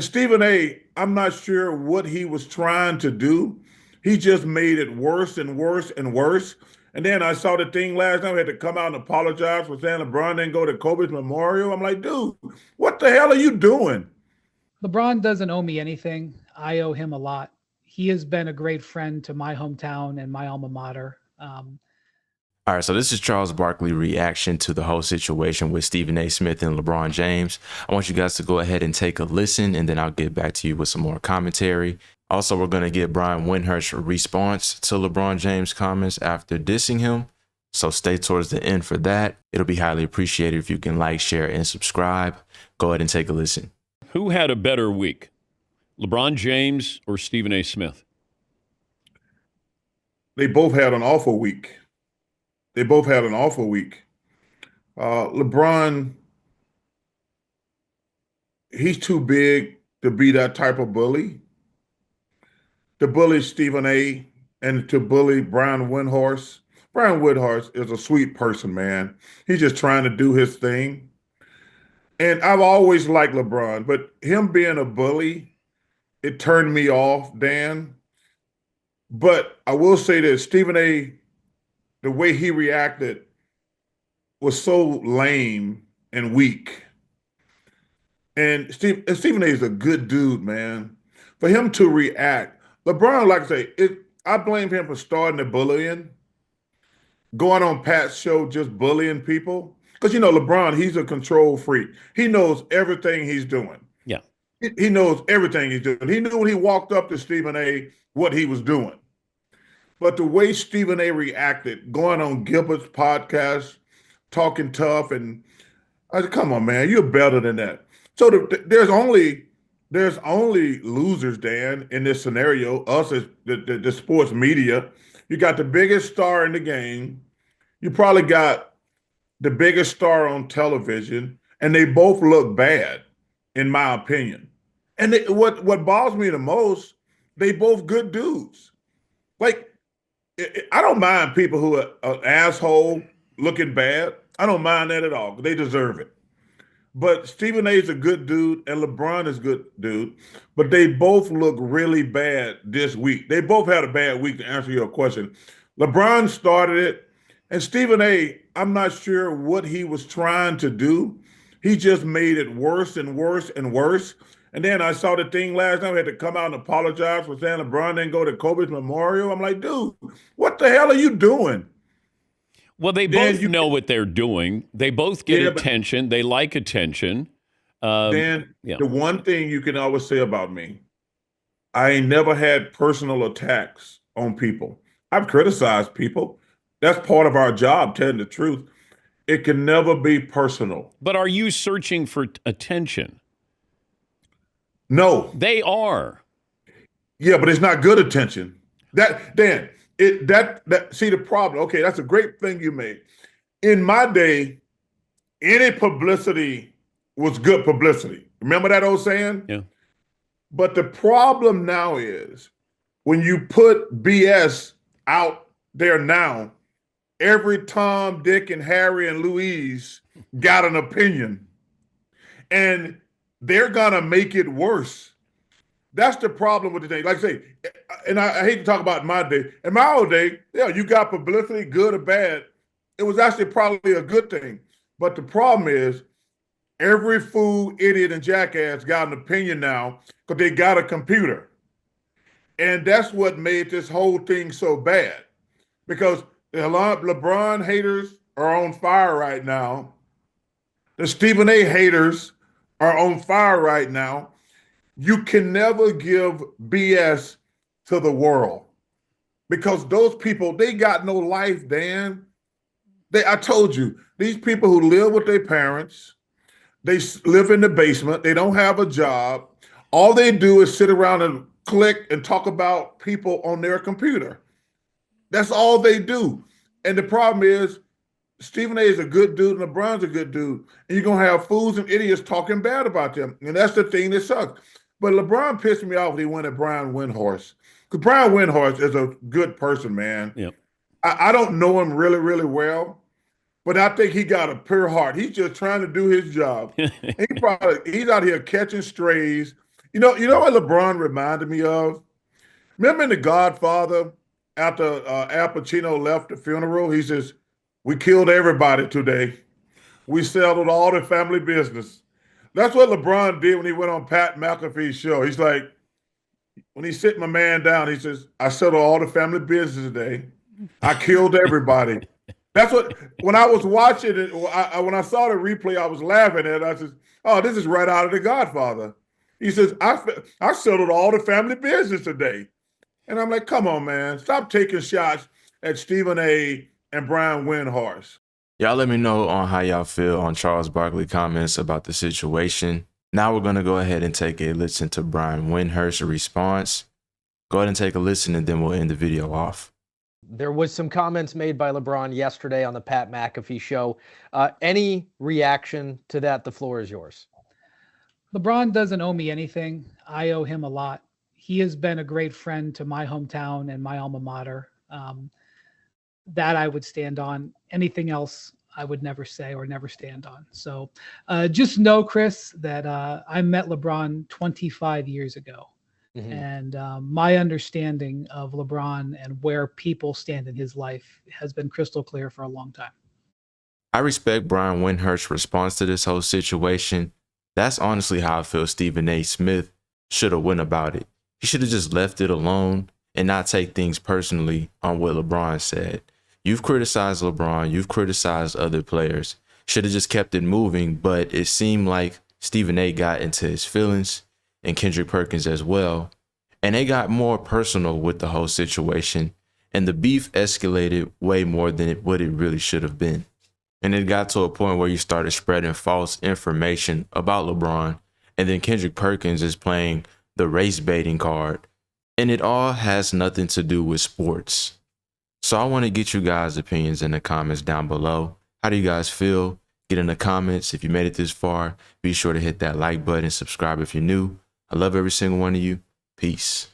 Stephen A, I'm not sure what he was trying to do. He just made it worse and worse and worse. And then I saw the thing last night. We had to come out and apologize for saying LeBron didn't go to Kobe's memorial. I'm like, dude, what the hell are you doing? LeBron doesn't owe me anything. I owe him a lot. He has been a great friend to my hometown and my alma mater. All right, so this is Charles Barkley reaction to the whole situation with Stephen A. Smith and LeBron James. I want you guys to go ahead and take a listen, and then I'll get back to you with some more commentary. Also, we're going to get Brian Windhorst's response to LeBron James' comments after dissing him. So stay towards the end for that. It'll be highly appreciated if you can like, share, and subscribe. Go ahead and take a listen. Who had a better week, LeBron James or Stephen A. Smith? They both had an awful week. They both had an awful week. LeBron, he's too big to be that type of bully. To bully Stephen A. and to bully Brian Windhorst. Brian Windhorst is a sweet person, man. He's just trying to do his thing. And I've always liked LeBron, but him being a bully, it turned me off, Dan. But I will say that Stephen A., the way he reacted was so lame and weak. And Stephen A. is a good dude, man. For him to react, LeBron, like I say, I blame him for starting the bullying, going on Pat's show just bullying people. Because, LeBron, he's a control freak. He knows everything he's doing. Yeah. He knows everything he's doing. He knew when he walked up to Stephen A. what he was doing. But the way Stephen A. reacted, going on Gilbert's podcast, talking tough, and I said, come on, man, you're better than that. So there's only losers, Dan, in this scenario, us as the sports media. You got the biggest star in the game. You probably got the biggest star on television, and they both look bad, in my opinion. And what bothers me the most, they both good dudes. Like, I don't mind people who are an asshole looking bad. I don't mind that at all. They deserve it. But Stephen A. is a good dude, and LeBron is a good dude. But they both look really bad this week. They both had a bad week, to answer your question. LeBron started it, and Stephen A., I'm not sure what he was trying to do. He just made it worse and worse and worse. And then I saw the thing last night. We had to come out and apologize for saying LeBron didn't go to Kobe's memorial. I'm like, dude, what the hell are you doing? Well, they both know what they're doing. They both get attention. They like attention. The one thing you can always say about me, I ain't never had personal attacks on people. I've criticized people. That's part of our job, telling the truth. It can never be personal. But are you searching for attention? No. They are. Yeah, but it's not good attention. See the problem. Okay, that's a great thing you made. In my day, any publicity was good publicity. Remember that old saying? Yeah. But the problem now is when you put BS out there now, every Tom, Dick, and Harry and Louise got an opinion. And they're going to make it worse. That's the problem with the thing. Like I say, and I hate to talk about my day. In my old day, yeah, you got publicity, good or bad. It was actually probably a good thing. But the problem is every fool, idiot, and jackass got an opinion now because they got a computer. And that's what made this whole thing so bad. Because the LeBron haters are on fire right now. The Stephen A. haters are on fire right now. You can never give BS to the world because those people, they got no life, Dan. I told you, these people who live with their parents, they live in the basement, they don't have a job. All they do is sit around and click and talk about people on their computer. That's all they do. And the problem is, Stephen A. is a good dude and LeBron's a good dude. And you're going to have fools and idiots talking bad about them. And that's the thing that sucks. But LeBron pissed me off when he went at Brian Windhorst. Because Brian Windhorst is a good person, man. Yep. I don't know him really, really well. But I think he got a pure heart. He's just trying to do his job. He's out here catching strays. You know what LeBron reminded me of? Remember in The Godfather, after Al Pacino left the funeral, he says, "We killed everybody today. We settled all the family business." That's what LeBron did when he went on Pat McAfee's show. He's like, when he sit my man down, he says, "I settled all the family business today. I killed everybody." That's what, when I was watching it, when I saw the replay, I was laughing at it. I said, "Oh, this is right out of The Godfather." He says, I settled all the family business today. And I'm like, come on, man. Stop taking shots at Stephen A. and Brian Windhorst. Y'all let me know on how y'all feel on Charles Barkley comments about the situation. Now we're going to go ahead and take a listen to Brian Windhorst's response. Go ahead and take a listen, and then we'll end the video off. There was some comments made by LeBron yesterday on the Pat McAfee show. Any reaction to that? The floor is yours. LeBron doesn't owe me anything. I owe him a lot. He has been a great friend to my hometown and my alma mater. That I would stand on. Anything else I would never say or never stand on. So just know, Chris, that I met LeBron 25 years ago. Mm-hmm. And my understanding of LeBron and where people stand in his life has been crystal clear for a long time. I respect Brian Windhorst's response to this whole situation. That's honestly how I feel Stephen A. Smith should have went about it. He should have just left it alone and not take things personally on what LeBron said. You've criticized LeBron. You've criticized other players. Should have just kept it moving, but it seemed like Stephen A. got into his feelings, and Kendrick Perkins as well. And they got more personal with the whole situation, and the beef escalated way more than what it really should have been. And it got to a point where you started spreading false information about LeBron, and then Kendrick Perkins is playing the race baiting card, and it all has nothing to do with sports. So I want to get you guys' opinions in the comments down below. How do you guys feel? Get in the comments. If you made it this far, be sure to hit that like button, subscribe if you're new. I love every single one of you. Peace.